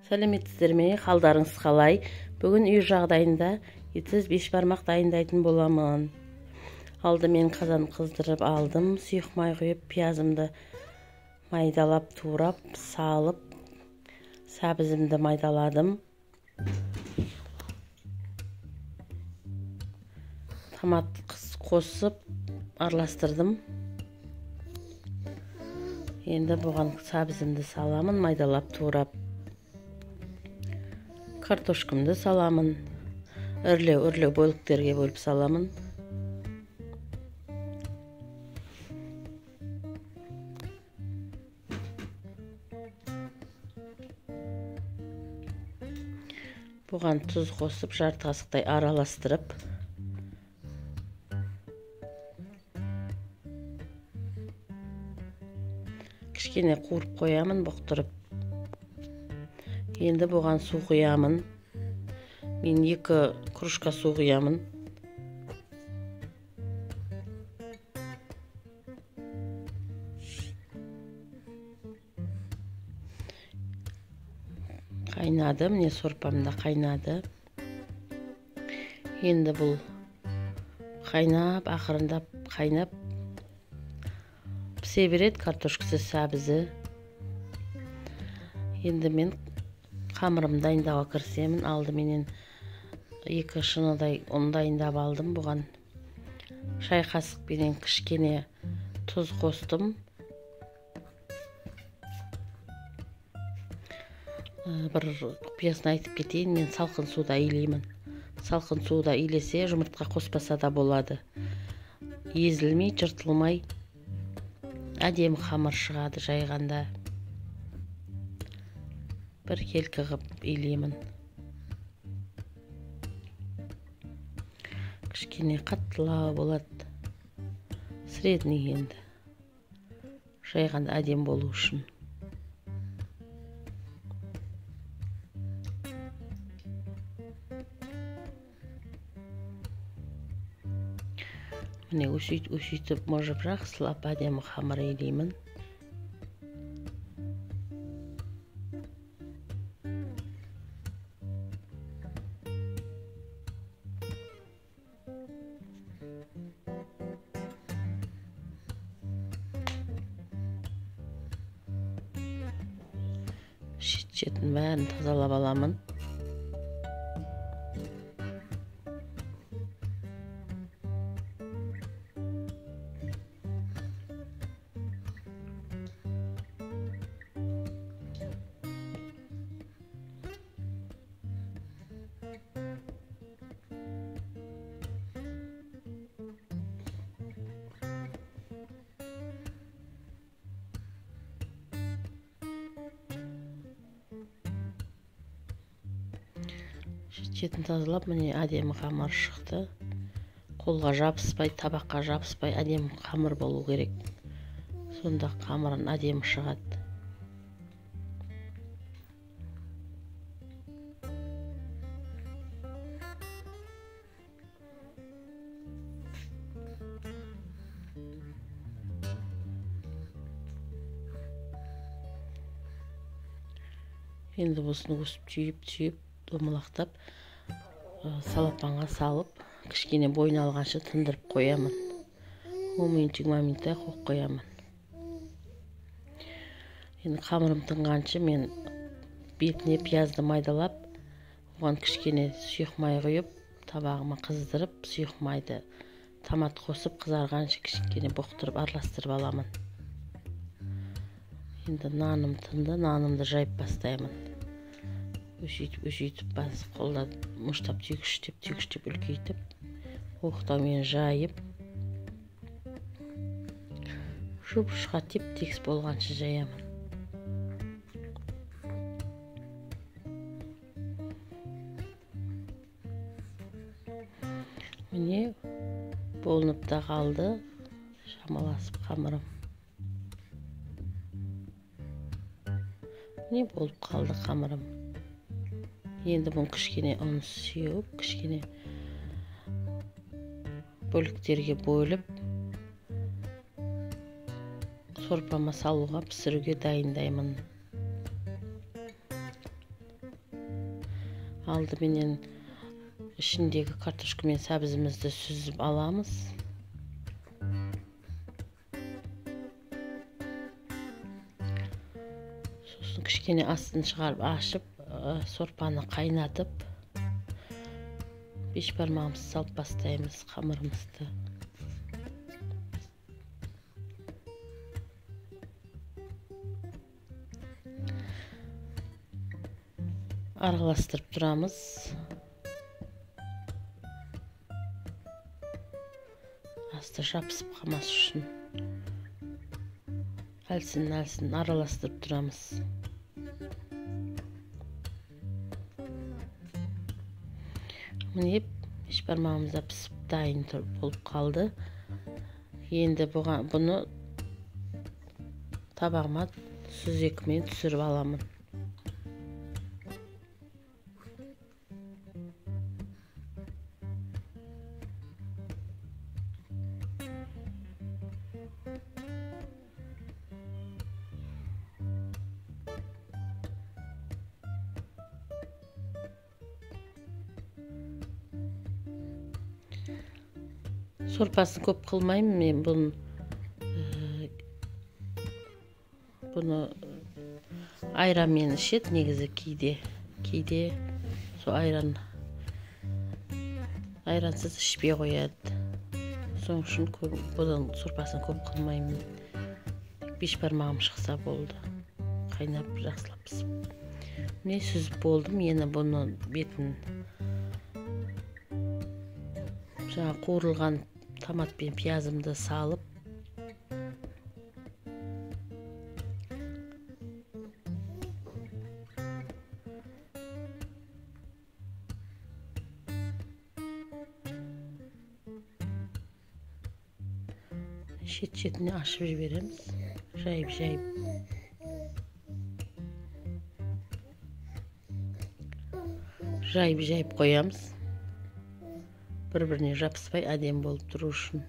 Сәлеметсіздер ме? Қалдарыңыз қалай? Бүгін үй жағдайында етсіз бешбармақ дайындайтын боламын. Алдымен қазан қыздырып алдым. Сұйық май құйып, пиязымды майдалап, турап, салып, сәбізімді майдаладым. Томат қосып, араластырдым. Енді бұған сәбізімді саламын, майдалап, турап. Картошкамды саламын. Үрлеу бөліктерге бөліп саламын. Бұған тұз қосып, жарты қасықтай араластырып, кішкене қуырып қоямын, бұқтырып. Енді бұған су құямын. Мен 2 кружка су құямын. Қайнады, міне сорпамда қайнады. Енді бұл қайнап, ақырындап қайнап пісе береді, картошкасы, сәбізі. Енді мен қамырымды дайындауға кірісемін. Алдыменен 2 шыныдай ұн дайындап алдым. Бұған шай қасықпенен кішкене тұз қостым. Бір құпиясын айтып кетейін, мен салқын суда илеймін. Салқын суда илесе, жұмыртқа қоспаса да болады. Езілмей, жыртылмай, әдемі қамыр шығады жайғанда. Бір келкі қып илеймін. Кішкене қаттылау болады. Средний енді. Жайғанда әдем болу үшін. Міне өшейтіп, можып жақсылап әдемі қамыр илеймін. Шет-шетін бәрін тазалап аламын. Шетін тазалап, міне әдемі қамыр шықты. Қолға жабыспай, табаққа жабыспай әдемі қамыр болу керек. Сонда қамырын әдемі шығады. Енді осыны өсіп түйіп, домалақтап, салапанға салып, кішкене бойын алғанша тындырып қоямын. 10 минуттай қойып қоямын. Енді қамырым тынғанша мен бетіне пиязды майдалап, оған кішкене сұйық май құйып, табағыма қыздырып, сұйық майды томат қосып, қызарғанша кішкене бұқтырып, араластырып аламын. Енді наным тынды, нанымды жайып бастаймын. Өшейтіп, қолда мұштап түйгіштеп, үлкейтіп, оқтаумен жайып, жұп-жұқа теп-тегіс болғанша жаямын. Міне, болынып та қалды, шамаласып қамырым. Міне, болып қалды қамырым. Енді бұн кішкене ұн сеуіп, кішкене бөліктерге бөліп, сорпама салуға, пісіруге дайындаймын. Aldыменен ішіндегі картошка мен сәбізімізді сүзіп аламыз. Сосын кішкене астын шығарып ашып, сорпаны қайнатып, беш бармағымызды салып бастаймыз қамырымызды. Араластырып тұрамыз. Асты жабысып қалмас үшін әлсін араластырып тұрамыз. Міне беш бармағымызда пісіп дайын болып қалды. Енді бұны табағыма сүзекімен түсіріп аламын. Сорпасын көп қылмаймын мен бұны айранмен ішеді негізі кейде сол айрансыз ішпей қояды. Соның үшін бұның сорпасын көп қылмаймын. Беш бармағым шықса болды. Қайнап жақсылап пісіп. Міне сүзіп болдым. Енді бұны бетін жаңа қуырылған томат пен пиязымды салып, шет-шетіне ашып жібереміз. Жайып қоямыз. Бір-біріне жабыспай әдем болып тұру үшін.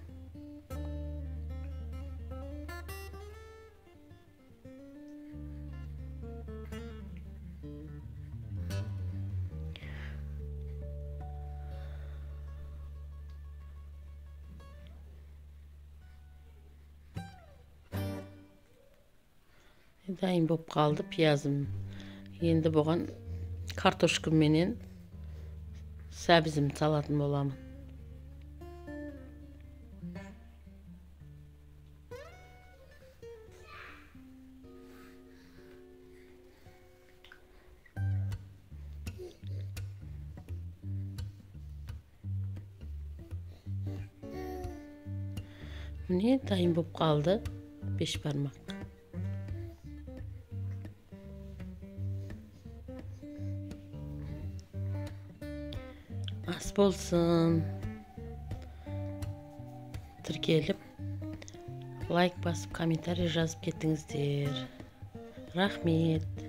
Дайын болып қалды пиязым. Енді бұған картошка менен сәбізімді салатын боламын. Міне дайын болып қалды беш бармақ. Ас болсын. Тіркеліп, лайк басып, комментарий жазып кеттіңіздер. Рахмет.